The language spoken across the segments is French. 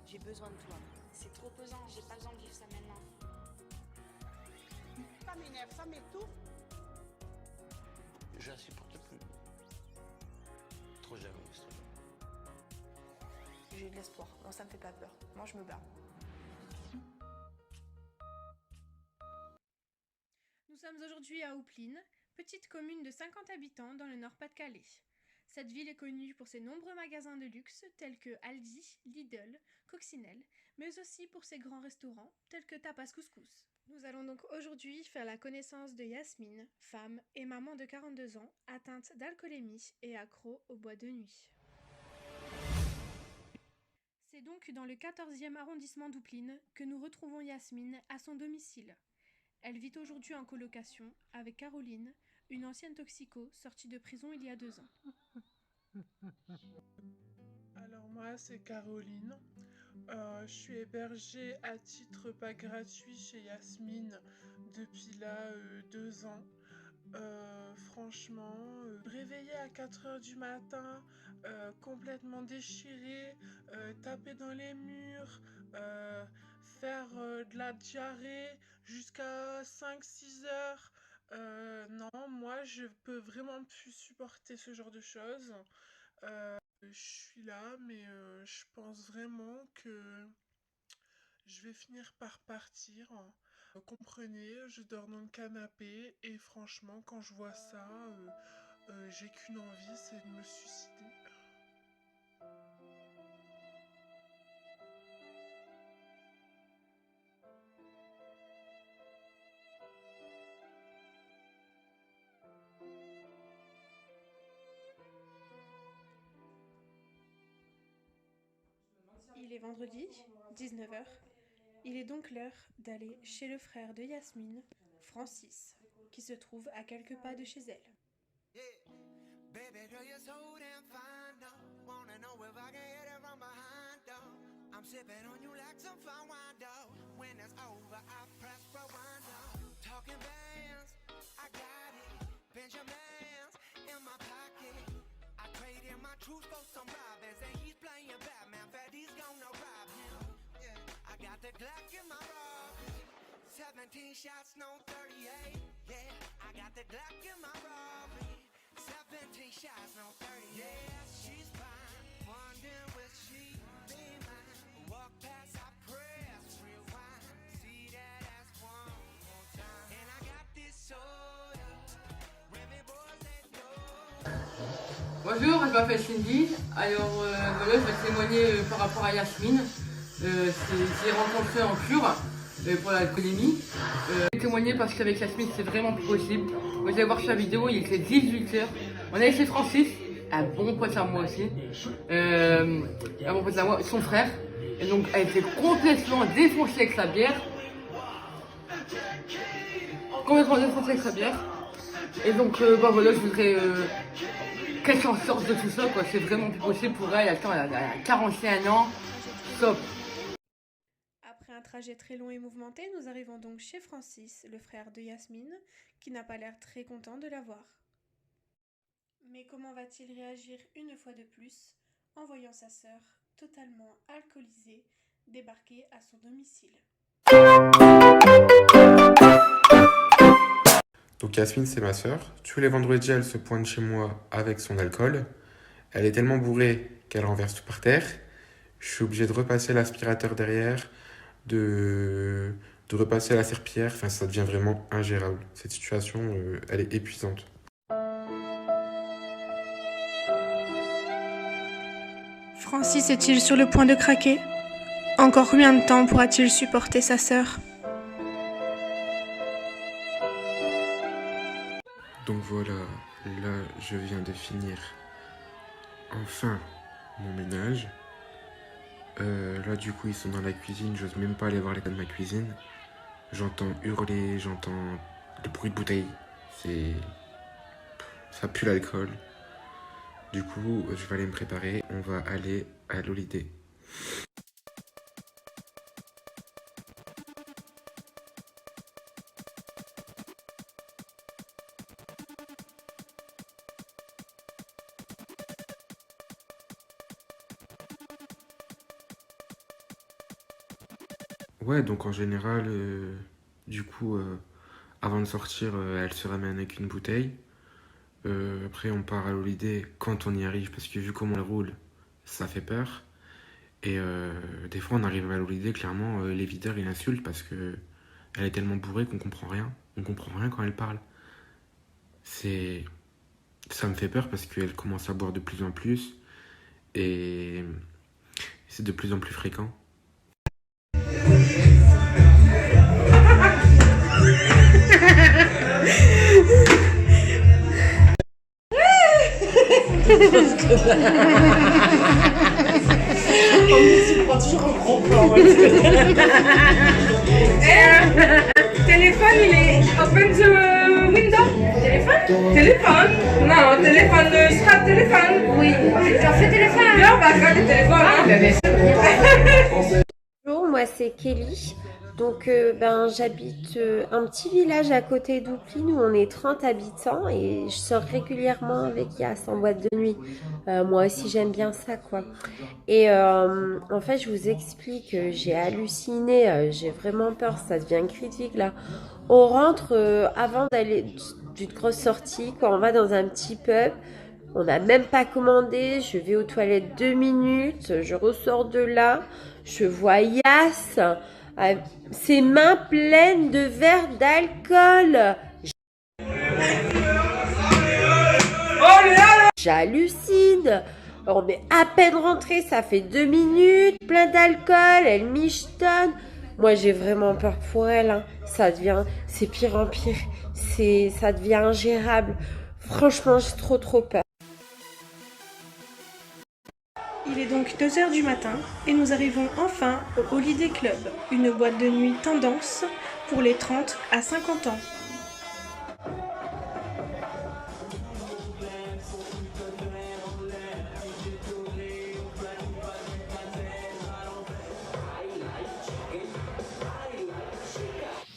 J'ai besoin de toi. C'est trop pesant, j'ai pas besoin de vivre ça maintenant. Ça m'énerve, ça m'étouffe. Je ne supporte plus. Trop jalouse. J'ai de l'espoir. Non, ça me fait pas peur. Moi, je me bats. Nous sommes aujourd'hui à Houpline, petite commune de 50 habitants dans le Nord-Pas-de-Calais. Cette ville est connue pour ses nombreux magasins de luxe tels que Aldi, Lidl, Coccinelle, mais aussi pour ses grands restaurants tels que Tapas Couscous. Nous allons donc aujourd'hui faire la connaissance de Yasmine, femme et maman de 42 ans, atteinte d'alcoolémie et accro aux boîtes de nuit. C'est donc dans le 14e arrondissement d'Houpline que nous retrouvons Yasmine à son domicile. Elle vit aujourd'hui en colocation avec Caroline, une ancienne toxico sortie de prison il y a 2 ans. Alors moi c'est Caroline, je suis hébergée à titre pas gratuit chez Yasmine depuis là 2 ans. Franchement, réveillée à 4 h du matin, complètement déchirée, taper dans les murs, faire de la diarrhée jusqu'à 5-6 heures. Non, moi je peux vraiment plus supporter ce genre de choses. Je suis là, mais je pense vraiment que je vais finir par partir. Comprenez, je dors dans le canapé et franchement, quand je vois ça, j'ai qu'une envie, c'est de me suicider. Il est vendredi, 19 h. Il est donc l'heure d'aller chez le frère de Yasmine, Francis, qui se trouve à quelques pas de chez elle. Baby girl, you're so damn fine, though. Wanna know if I can hit it from behind, though. I'm sipping on you like some fine wine, though. When it's over, I press rewind, though. Talking bands, I got it. Benjamins in my pocket. I traded my truth for some robbers, and he's playing Batman. Freddy's gonna rob him. Yeah, I got the Glock in my robbery. 17 shots, no 38. Yeah, I got the Glock in my robbery. 17 shots, no 30. Yeah, she's fine. Wondering will she be mine? Walk past, I press rewind. See that ass one more time. And I got this soda. Remy boys that know. Bonjour, je m'appelle Cindy. Alors voilà, je vais témoigner par rapport à Yasmine. J'ai rencontré en cure pour l'alcoolémie. J'ai témoigné parce qu'avec Yasmine c'est vraiment plus possible. Vous allez voir sa vidéo, il était 18 h. On est chez Francis, un bon pote à moi aussi. Un bon pote à moi, son frère. Et donc elle était complètement défoncée avec sa bière. Complètement défoncée avec sa bière. Et donc bah voilà, je voudrais qu'elle s'en sorte de tout ça, quoi. C'est vraiment plus possible pour elle. Attends, elle a 41 ans. Stop. Après un trajet très long et mouvementé, nous arrivons donc chez Francis, le frère de Yasmine, qui n'a pas l'air très content de la voir. Mais comment va-t-il réagir une fois de plus en voyant sa sœur, totalement alcoolisée, débarquer à son domicile? Donc Yasmine, c'est ma sœur. Tous les vendredis, elle se pointe chez moi avec son alcool. Elle est tellement bourrée qu'elle renverse tout par terre. Je suis obligé de repasser l'aspirateur derrière, de repasser la serpillière. Enfin, ça devient vraiment ingérable. Cette situation, elle est épuisante. Francis est-il sur le point de craquer? Encore combien de temps pourra-t-il supporter sa sœur? Donc voilà, là, je viens de finir enfin mon ménage. Là, du coup, ils sont dans la cuisine. J'ose même pas aller voir l'état de ma cuisine. J'entends hurler, j'entends le bruit de bouteilles. Ça pue l'alcool. Du coup, je vais aller me préparer. On va aller à l'Holiday. Ouais, donc en général, du coup, avant de sortir, elle se ramène avec une bouteille. Après, on part à l'Holiday quand on y arrive, parce que vu comment elle roule, ça fait peur. Et des fois, on arrive à l'Holiday, clairement, les videurs, ils l'insultent parce que elle est tellement bourrée qu'on comprend rien. On comprend rien quand elle parle. Ça me fait peur parce qu'elle commence à boire de plus en plus. Et c'est de plus en plus fréquent. Téléphone, il est open the window. Téléphone. Non, téléphone, strap téléphone. Oui. J'en fais téléphone. Viens, on va regarder le téléphone. Bonjour, moi c'est Kelly. Donc j'habite un petit village à côté d'Oupline où on est 30 habitants et je sors régulièrement avec Yass en boîte de nuit. Moi aussi j'aime bien ça quoi. Et en fait je vous explique, j'ai halluciné, j'ai vraiment peur, ça devient critique là. On rentre avant d'aller d'une grosse sortie, quand on va dans un petit pub, on n'a même pas commandé, je vais aux toilettes 2 minutes, je ressors de là, je vois Yass. Ses mains pleines de verres d'alcool. J'hallucine. On est à peine rentré, ça fait 2 minutes, plein d'alcool, elle michetonne. Moi j'ai vraiment peur pour elle. Hein. C'est pire en pire. Ça devient ingérable. Franchement, j'ai trop peur. Il est donc 2h du matin et nous arrivons enfin au Holiday Club, une boîte de nuit tendance pour les 30 à 50 ans.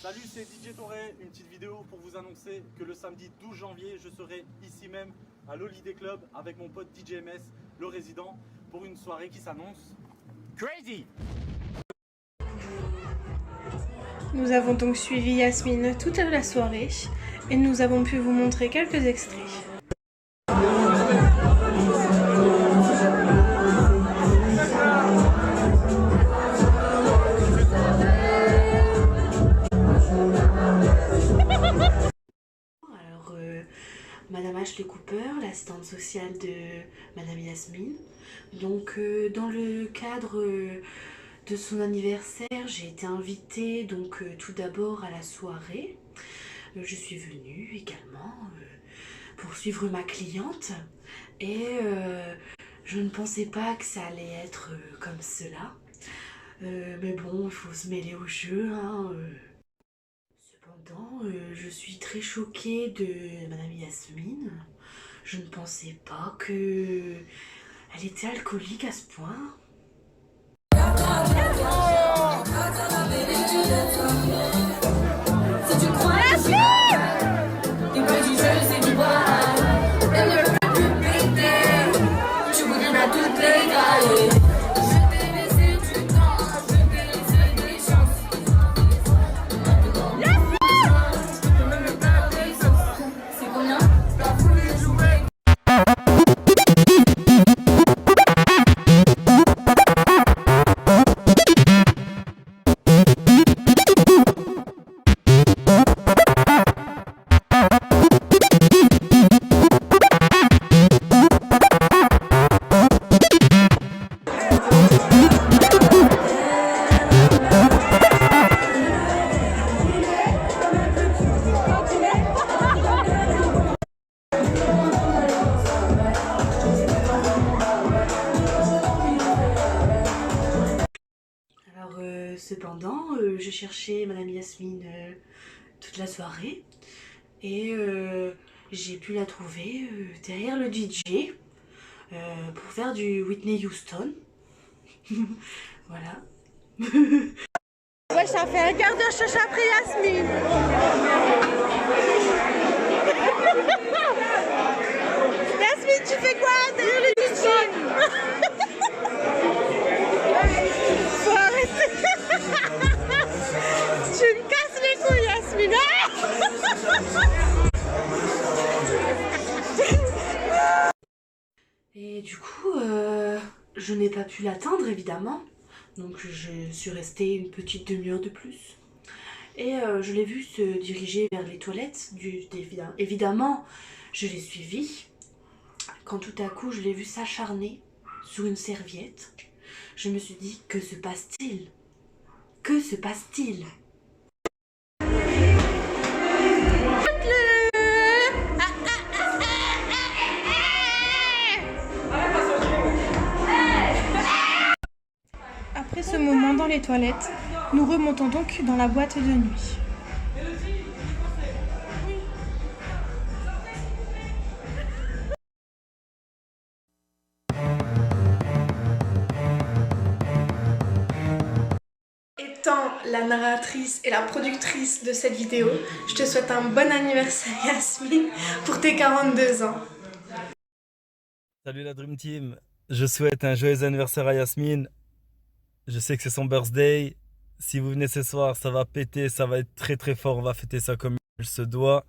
Salut, c'est DJ Toré, une petite vidéo pour vous annoncer que le samedi 12 janvier, je serai ici même à l'Holiday Club avec mon pote DJ MS, le résident, pour une soirée qui s'annonce crazy. Nous avons donc suivi Yasmine toute la soirée et nous avons pu vous montrer quelques extraits. Madame Ashley Cooper, l'assistante sociale de Madame Yasmine. Donc dans le cadre de son anniversaire, j'ai été invitée donc tout d'abord à la soirée. Je suis venue également pour suivre ma cliente et je ne pensais pas que ça allait être comme cela. Mais bon, il faut se mêler au jeu, hein. Cependant, je suis très choquée de Madame Yasmine. Je ne pensais pas qu'elle était alcoolique à ce point. Si tu crois du bruit du jeu, c'est du bois. Elle ne peut plus péter. Tu voudrais à toutes les égaler. Je t'ai laissé du temps, je t'ai laissé des chances. Je peux même pas tes sens. C'est combien? T'as voulu jouer. Cependant, je cherchais Madame Yasmine toute la soirée et j'ai pu la trouver derrière le DJ pour faire du Whitney Houston. Voilà. Ouais, ça fait un quart d'heure que je cherche après Yasmine. Yasmine, tu fais quoi derrière le DJ? Faut arrêter. Et du coup, je n'ai pas pu l'atteindre évidemment. Donc je suis restée une petite demi-heure de plus. Et je l'ai vu se diriger vers les toilettes. Évidemment, je l'ai suivi. Quand tout à coup, je l'ai vu s'acharner sur une serviette, je me suis dit, que se passe-t-il? Que se passe-t-il? Après ce moment dans les toilettes, nous remontons donc dans la boîte de nuit. Étant la narratrice et la productrice de cette vidéo, je te souhaite un bon anniversaire Yasmine pour tes 42 ans. Salut la Dream Team, je souhaite un joyeux anniversaire à Yasmine. Je sais que c'est son birthday. Si vous venez ce soir, ça va péter, ça va être très très fort. On va fêter ça comme il se doit.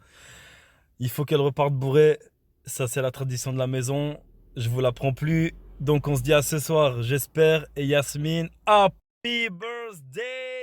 Il faut qu'elle reparte bourrée. Ça, c'est la tradition de la maison. Je vous l'apprends plus. Donc, on se dit à ce soir, j'espère. Et Yasmine, happy birthday!